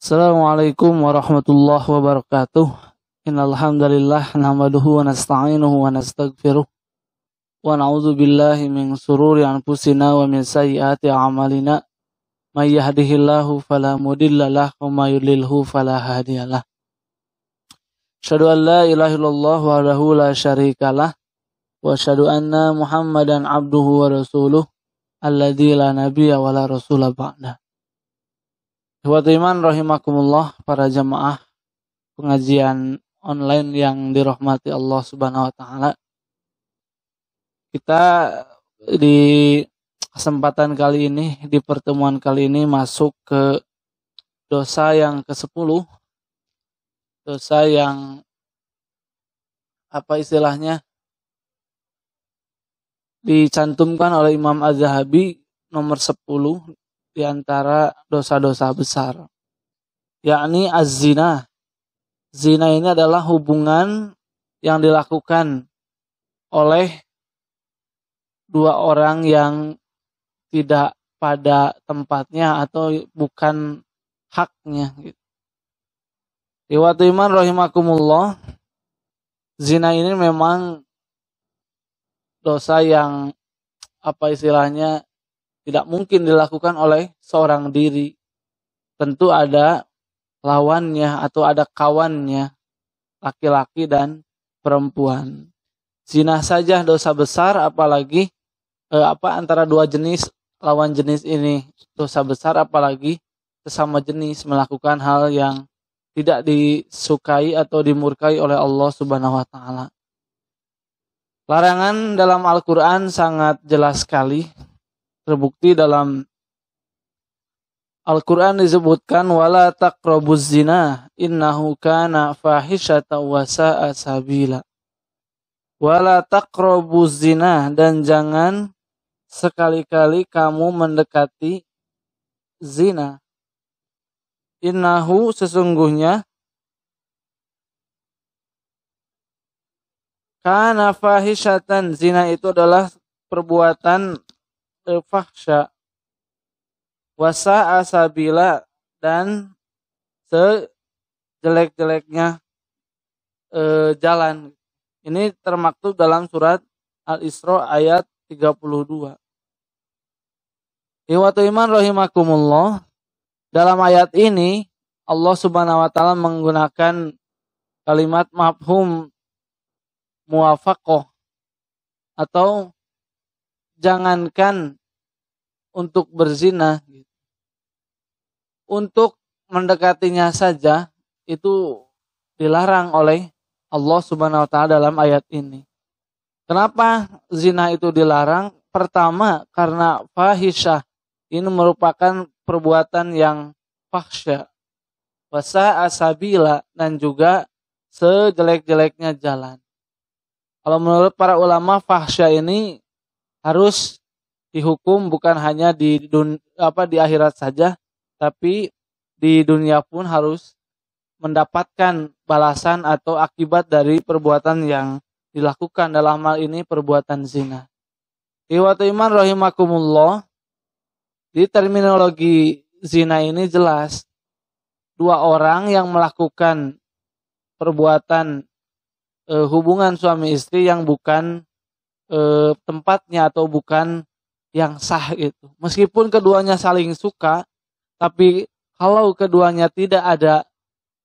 Assalamualaikum warahmatullahi wabarakatuh. Innal hamdalillah nahmaduhu wa nasta'inuhu wa nastaghfiruh wa na'udzu billahi min shururi anfusina wa min sayyiati a'malina. May yahdihillahu fala mudilla lahu wa may yudlilhu fala hadiyalah. Asyhadu an la ilaha illallah wahdahu la syarikalah wa asyhadu anna Muhammadan abduhu wa rasuluh alladzi la nabiyya wa la rasula ba'da. Ikhwatul iman rahimakumullah, para jamaah pengajian online yang dirahmati Allah Subhanahu wa taala. Kita di kesempatan kali ini, di pertemuan kali ini masuk ke dosa yang ke-10. Dosa yang istilahnya dicantumkan oleh Imam Az-Zahabi nomor 10 di antara dosa-dosa besar, yakni az-zina. Zina ini adalah hubungan yang dilakukan oleh dua orang yang tidak pada tempatnya atau bukan haknya. Ikhwatul iman rahimakumullah, zina ini memang dosa yang istilahnya tidak mungkin dilakukan oleh seorang diri. Tentu ada lawannya atau ada kawannya, laki-laki dan perempuan. Zina saja dosa besar, apalagi antara dua jenis lawan jenis ini dosa besar, apalagi sesama jenis melakukan hal yang tidak disukai atau dimurkai oleh Allah Subhanahu wa taala. Larangan dalam Al-Qur'an sangat jelas sekali. Terbukti dalam Al-Quran disebutkan wala taqrabuz zina innahu kana fahisyatan wa sa'a sabila. Wala taqrabuz zina, dan jangan sekali-kali kamu mendekati zina. Innahu, sesungguhnya, kana fahisyatan, zina itu adalah perbuatan fahsya, wasa asabila, dan sejelek-jeleknya jalan. Ini termaktub dalam surat Al-Isra ayat 32. Ikhwatul iman rahimakumullah, dalam ayat ini Allah Subhanahu wa taala menggunakan kalimat mafhum muwafaqah, atau jangankan untuk berzina, untuk mendekatinya saja itu dilarang oleh Allah Subhanahu wa taala dalam ayat ini. Kenapa zina itu dilarang? Pertama, karena fahisyah ini merupakan perbuatan yang fahsya, wasa asabila, dan juga sejelek-jeleknya jalan. Kalau menurut para ulama, fahsya ini harus dihukum bukan hanya di akhirat saja, tapi di dunia pun harus mendapatkan balasan atau akibat dari perbuatan yang dilakukan, dalam hal ini perbuatan zina. Ikhwatul iman rahimakumullah, di terminologi zina ini jelas dua orang yang melakukan perbuatan hubungan suami istri yang bukan tempatnya atau bukan yang sah itu. Meskipun keduanya saling suka, tapi kalau keduanya tidak ada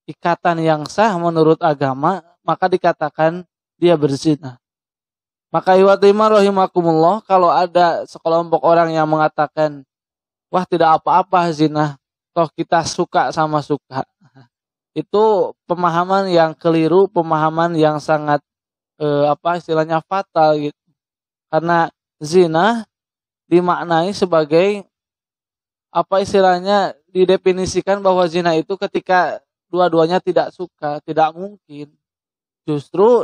ikatan yang sah menurut agama, maka dikatakan dia berzina. Maka ikhwatul iman rahimakumullah, kalau ada sekelompok orang yang mengatakan, wah tidak apa-apa zina, toh kita suka sama suka. Itu pemahaman yang keliru, pemahaman yang sangat istilahnya fatal gitu. Karena zina dimaknai sebagai istilahnya didefinisikan bahwa zina itu ketika dua-duanya tidak suka, tidak mungkin. Justru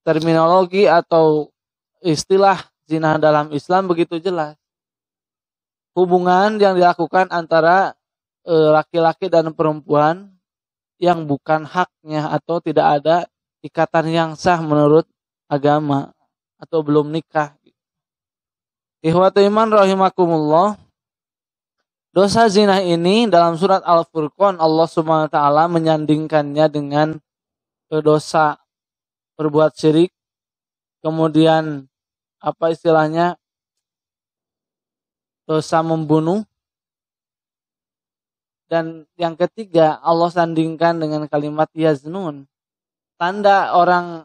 terminologi atau istilah zina dalam Islam begitu jelas. Hubungan yang dilakukan antara laki-laki dan perempuan yang bukan haknya atau tidak ada ikatan yang sah menurut agama atau belum nikah. Ikhwatul iman rahimakumullah, Dosa zina ini dalam surat Al-Furqan Allah Subhanahu wa taala menyandingkannya dengan dosa berbuat syirik, kemudian apa istilahnya, dosa membunuh, dan yang ketiga Allah sandingkan dengan kalimat yaznun. Tanda orang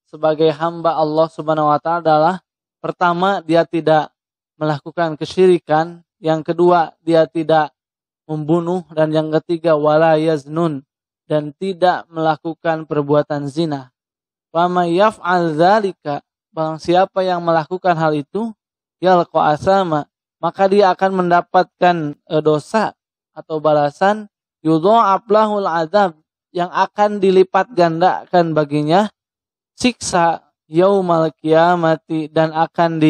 sebagai hamba Allah Subhanahu wa taala adalah pertama dia tidak melakukan kesyirikan, yang kedua dia tidak membunuh, dan yang ketiga wala yaznun, dan tidak melakukan perbuatan zina. Wa may yaf'al dzalika, barang siapa yang melakukan hal itu, yalqa asama, maka dia akan mendapatkan dosa atau balasan, yudha'af lahul adzab, yang akan dilipat gandakan baginya siksa yaumal qiyamati, dan akan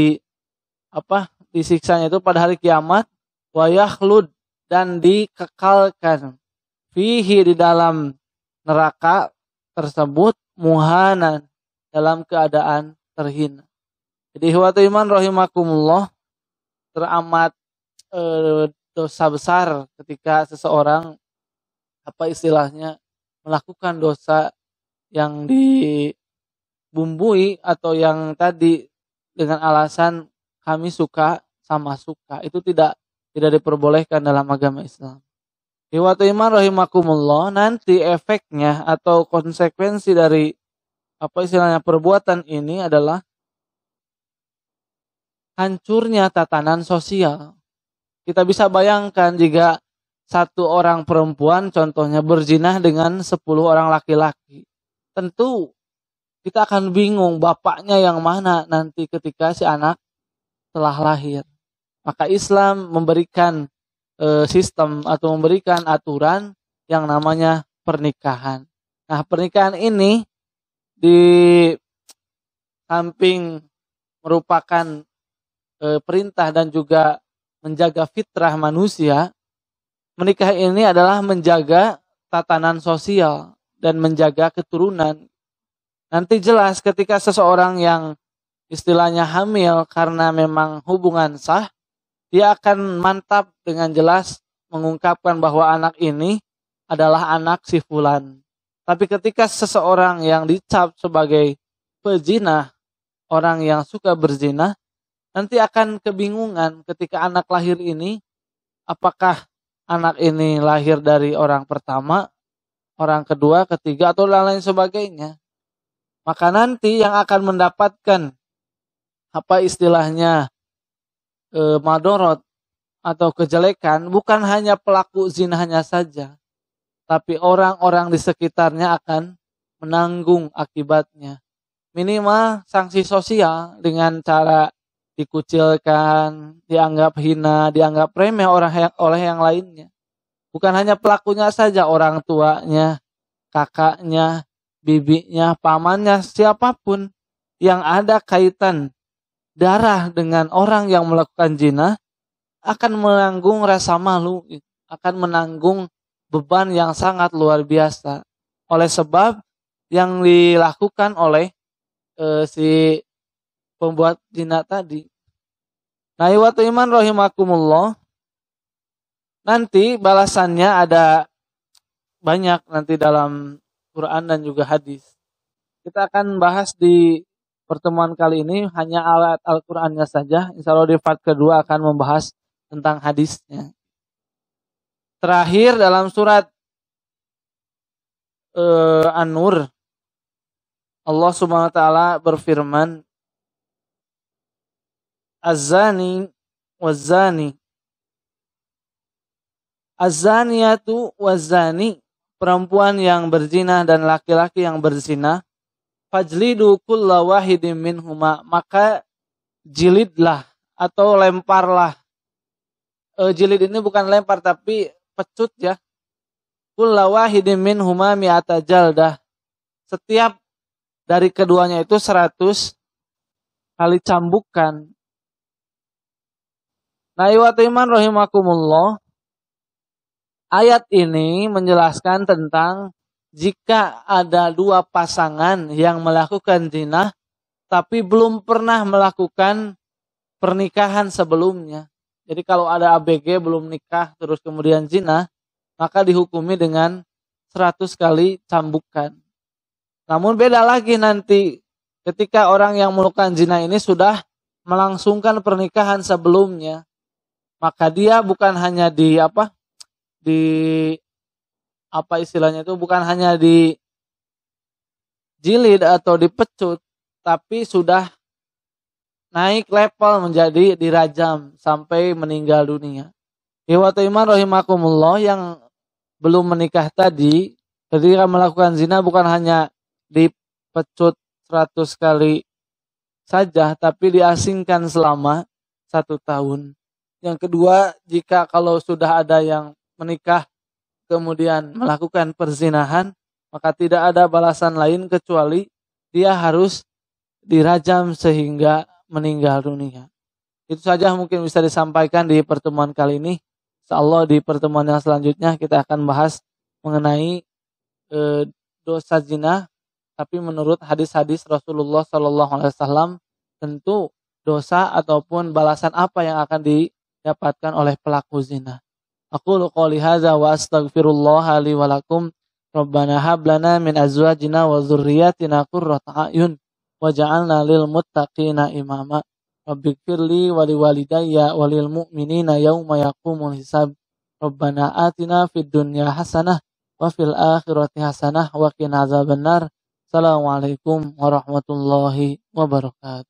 disiksanya itu pada hari kiamat, wa yakhlud, dan dikekalkan fihi, di dalam neraka tersebut, muhanan, dalam keadaan terhina. Jadi ikhwatul iman rahimakumullah, teramat dosa besar ketika seseorang istilahnya melakukan dosa yang dibumbui atau yang tadi dengan alasan kami suka sama suka, itu tidak diperbolehkan dalam agama Islam. Ikhwatul iman rahimakumullah, nanti efeknya atau konsekuensi dari istilahnya perbuatan ini adalah hancurnya tatanan sosial. Kita bisa bayangkan jika satu orang perempuan contohnya berzina dengan 10 orang laki-laki. Tentu kita akan bingung bapaknya yang mana nanti ketika si anak telah lahir. Maka Islam memberikan sistem atau memberikan aturan yang namanya pernikahan. Nah, pernikahan ini di samping merupakan perintah dan juga menjaga fitrah manusia, menikah ini adalah menjaga tatanan sosial dan menjaga keturunan. Nanti jelas ketika seseorang yang istilahnya hamil karena memang hubungan sah, dia akan mantap dengan jelas mengungkapkan bahwa anak ini adalah anak si fulan. Tapi ketika seseorang yang dicap sebagai pezina, orang yang suka berzina, nanti akan kebingungan ketika anak lahir ini, apakah anak ini lahir dari orang pertama, orang kedua, ketiga, atau lain-lain sebagainya. Maka nanti yang akan mendapatkan istilahnya madorot atau kejelekan bukan hanya pelaku zinahnya saja, tapi orang-orang di sekitarnya akan menanggung akibatnya. Minimal sanksi sosial dengan cara dikucilkan, dianggap hina, dianggap remeh oleh yang lainnya. Bukan hanya pelakunya saja, orang tuanya, kakaknya, bibinya, pamannya, siapapun yang ada kaitan darah dengan orang yang melakukan zina akan menanggung rasa malu, akan menanggung beban yang sangat luar biasa oleh sebab yang dilakukan oleh si pembuat zina tadi. Nah, ikhwatul iman rahimakumullah, nanti balasannya ada banyak nanti dalam Quran dan juga hadis. Kita akan bahas di pertemuan kali ini hanya ayat Al-Qur'annya saja. Insyaallah di part kedua akan membahas tentang hadisnya. Terakhir dalam surat An-Nur, Allah Subhanahu wa taala berfirman, Az-zani waz-zani, az-zaniyatu waz-zani, perempuan yang berzina dan laki-laki yang berzina, fajlidu kulla wahidin minhuma, maka jilidlah atau lemparlah. Jilid ini bukan lempar tapi pecut ya. Kulla wahidin minhuma mi'ata jaldah. Setiap dari keduanya itu 100 kali cambukan. Nah, ikhwatul iman rahimakumullah, ayat ini menjelaskan tentang jika ada dua pasangan yang melakukan zina tapi belum pernah melakukan pernikahan sebelumnya. Jadi kalau ada ABG belum nikah terus kemudian zina, maka dihukumi dengan 100 kali cambukan. Namun beda lagi nanti ketika orang yang melakukan zina ini sudah melangsungkan pernikahan sebelumnya, maka dia bukan hanya di istilahnya itu, bukan hanya di jilid atau dipecut, tapi sudah naik level menjadi dirajam sampai meninggal dunia. Ikhwatul iman rahimakumullah, yang belum menikah tadi ketika melakukan zina bukan hanya dipecut 100 kali saja, tapi diasingkan selama 1 tahun. Yang kedua, jika kalau sudah ada yang menikah kemudian melakukan perzinahan, maka tidak ada balasan lain kecuali dia harus dirajam sehingga meninggal dunia. Itu saja mungkin bisa disampaikan di pertemuan kali ini. Insyaallah di pertemuan yang selanjutnya kita akan bahas mengenai dosa zina, tapi menurut hadis-hadis Rasulullah SAW, tentu dosa ataupun balasan apa yang akan didapatkan oleh pelaku zina. Aqulu qouli hadza wa astaghfirullah li wa lakum. Rabbana hab lana min azwajina wa dzurriyyatina qurrata a'yun waj'alna lil muttaqina imama. Rabbighfirli wa liwalidayya wa lil mu'minina yauma yaqumul hisab. Rabbana atina fid dunya hasanah wa fil akhirati hasanah wa qina adzabannar. Assalamualaikum warahmatullahi wabarakatuh.